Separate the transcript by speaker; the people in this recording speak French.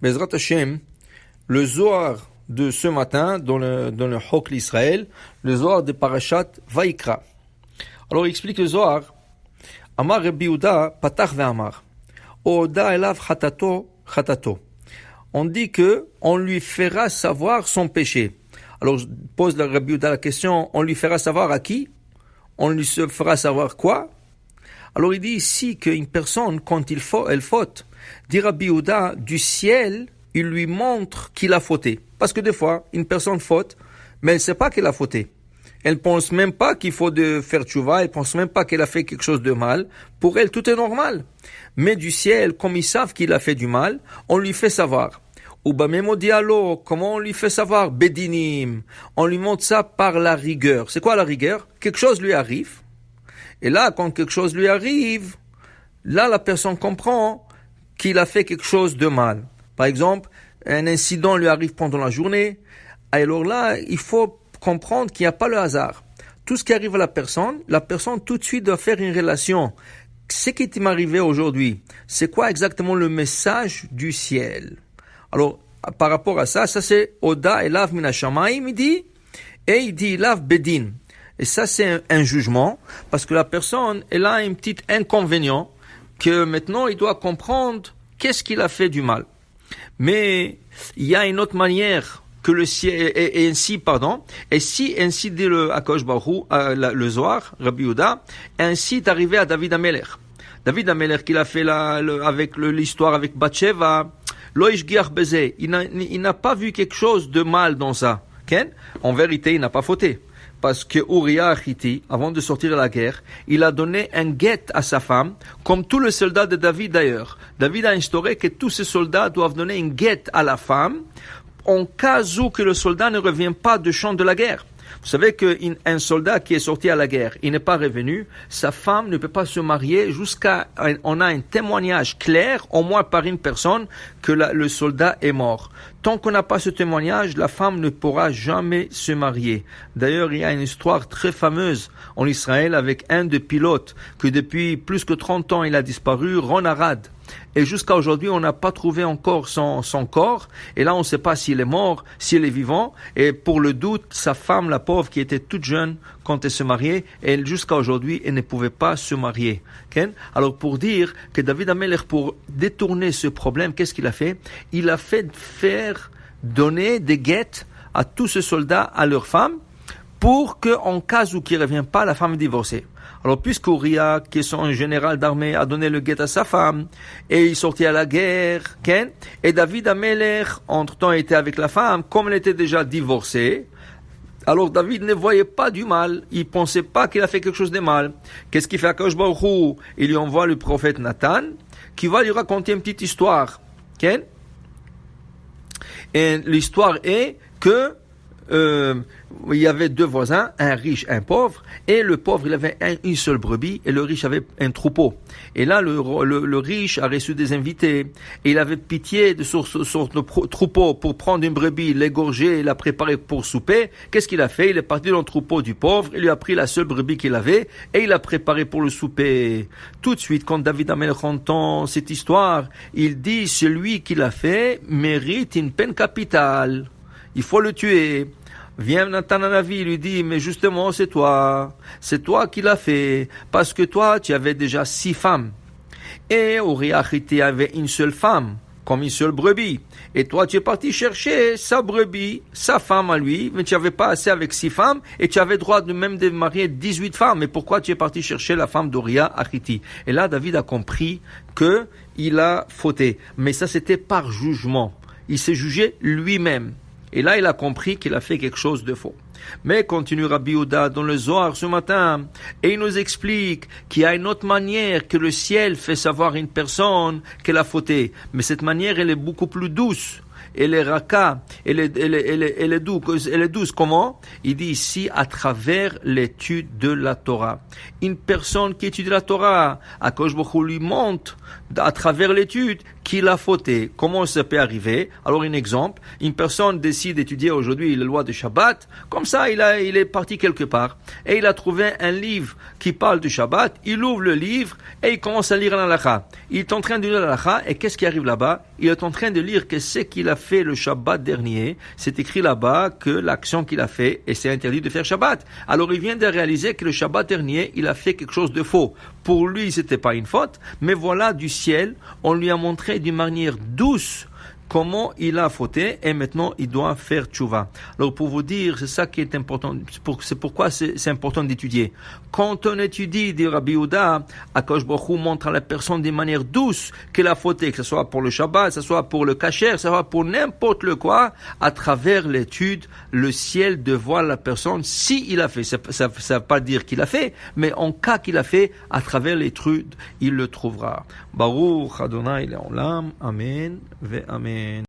Speaker 1: Bezrat Hashem, le Zohar de ce matin, dans le Chok l'Israël, le Zohar de Parashat Vaikra. Alors il explique le Zohar. Amar Rabbi Yehuda, patach ve'amar. Oda elav chatato, chatato. On dit que on lui fera savoir son péché. Alors je pose à Rabbi Yehuda la question, on lui fera savoir à qui? On lui fera savoir quoi? Alors il dit ici qu'une personne, quand elle faute, dit Rabbi Yehuda, du ciel, il lui montre qu'il a fauté. Parce que des fois, une personne faute, mais elle ne sait pas qu'elle a fauté. Elle ne pense même pas qu'il faut faire tchouva, elle ne pense même pas qu'elle a fait quelque chose de mal. Pour elle, tout est normal. Mais du ciel, comme ils savent qu'il a fait du mal, on lui fait savoir. Ou même au dialogue, comment on lui fait savoir? Bedinim. On lui montre ça par la rigueur. C'est quoi la rigueur? Quelque chose lui arrive. Et là, quand quelque chose lui arrive, là, la personne comprend qu'il a fait quelque chose de mal. Par exemple, un incident lui arrive pendant la journée. Alors là, il faut comprendre qu'il n'y a pas le hasard. Tout ce qui arrive à la personne tout de suite doit faire une relation. Ce qui m'est arrivé aujourd'hui, c'est quoi exactement le message du ciel? Alors, par rapport à ça c'est Oda elav min hashamayim, il dit, et il dit elav bedin. Et ça, c'est un jugement, parce que la personne, elle a un petit inconvénient, que maintenant, il doit comprendre qu'est-ce qu'il a fait du mal. Mais, il y a une autre manière que le ciel, et ainsi dit le Akadosh Baruch Hu, le Zohar, Rabbi Yehuda, ainsi est arrivé à David Amelech. David Amelech, qu'il a fait avec l'histoire avec Bathsheba, lo ishgiach bezeh, il n'a pas vu quelque chose de mal dans ça. En vérité, il n'a pas fauté. Parce que Uriah Hitti, avant de sortir de la guerre, il a donné un guet à sa femme, comme tous les soldats de David d'ailleurs. David a instauré que tous ces soldats doivent donner un guet à la femme, en cas où que le soldat ne revient pas du champ de la guerre. Vous savez qu'un soldat qui est sorti à la guerre, il n'est pas revenu, sa femme ne peut pas se marier jusqu'à on a un témoignage clair, au moins par une personne, que le soldat est mort. Tant qu'on n'a pas ce témoignage, la femme ne pourra jamais se marier. D'ailleurs, il y a une histoire très fameuse en Israël avec un des pilotes que depuis plus que 30 ans, il a disparu, Ron Arad. Et jusqu'à aujourd'hui, on n'a pas trouvé encore son corps. Et là, on ne sait pas s'il est mort, s'il est vivant. Et pour le doute, sa femme, la pauvre, qui était toute jeune quand elle se mariait, elle, jusqu'à aujourd'hui, elle ne pouvait pas se marier. Okay? Alors, pour dire que David Amelech, pour détourner ce problème, qu'est-ce qu'il a fait? Il a fait donner des guettes à tous ces soldats, à leurs femmes, pour qu'en cas où qu'il ne revient pas, la femme est divorcée. Alors, puisque Uriah, qui est son général d'armée, a donné le guet à sa femme, et il sortit à la guerre, et David Amelech, entre-temps, était avec la femme, comme elle était déjà divorcée, alors David ne voyait pas du mal, il pensait pas qu'il a fait quelque chose de mal. Qu'est-ce qu'il fait à Akadosh Baruch Hu? Il lui envoie le prophète Nathan, qui va lui raconter une petite histoire. Et l'histoire est que il y avait deux voisins, un riche, un pauvre, et le pauvre, il avait une seule brebis, et le riche avait un troupeau. Et là, le riche a reçu des invités, et il avait pitié de son troupeau pour prendre une brebis, l'égorger, la préparer pour souper. Qu'est-ce qu'il a fait? Il est parti dans le troupeau du pauvre, il lui a pris la seule brebis qu'il avait, et il l'a préparé pour le souper. Tout de suite, quand David Amelech entend cette histoire, il dit, celui qui l'a fait mérite une peine capitale. Il faut le tuer. Vient Nathan Hanavi, lui dit, mais justement, c'est toi qui l'as fait, parce que toi, tu avais déjà 6 femmes. Et Uriah Hitti avait une seule femme, comme une seule brebis. Et toi, tu es parti chercher sa brebis, sa femme à lui, mais tu n'avais pas assez avec 6 femmes, et tu avais droit de même de marier 18 femmes. Mais pourquoi tu es parti chercher la femme d'Uriah Hitti? Et là, David a compris que il a fauté. Mais ça, c'était par jugement. Il s'est jugé lui-même. Et là, il a compris qu'il a fait quelque chose de faux. Mais continue Rabbi Yehuda dans le Zohar ce matin, et il nous explique qu'il y a une autre manière que le ciel fait savoir à une personne qu'elle a fauté. Mais cette manière, elle est beaucoup plus douce. Elle est raka, elle est douce. Comment? Il dit ici, à travers l'étude de la Torah. Une personne qui étudie la Torah, Akadosh Baruch Hu lui montre, à travers l'étude, qu'il a fauté. Comment ça peut arriver? Alors, un exemple, une personne décide d'étudier aujourd'hui les lois de Shabbat, comme ça, il est parti quelque part, et il a trouvé un livre qui parle du Shabbat, il ouvre le livre, et il commence à lire l'halakha. Il est en train de lire l'halakha, et qu'est-ce qui arrive là-bas? Il est en train de lire que ce qu'il a fait le Shabbat dernier, c'est écrit là-bas que l'action qu'il a fait, et c'est interdit de faire Shabbat. Alors, il vient de réaliser que le Shabbat dernier, il a fait quelque chose de faux. Pour lui, c'était pas une faute, mais voilà, du ciel, on lui a montré d'une manière douce comment il a fauté et maintenant il doit faire tchouva. Alors pour vous dire, c'est ça qui est important, c'est pourquoi c'est important d'étudier. Quand on étudie, dit Rabbi Yehuda, Akadosh Baruch Hu montre à la personne d'une manière douce qu'elle a fauté, que ce soit pour le Shabbat, que ce soit pour le kasher, que ce soit pour n'importe le quoi, à travers l'étude, le ciel devant la personne si il a fait. Ça veut pas dire qu'il a fait, mais en cas qu'il a fait, à travers l'étude, il le trouvera. Baruch Adonai Le'olam, Amen ve Amen.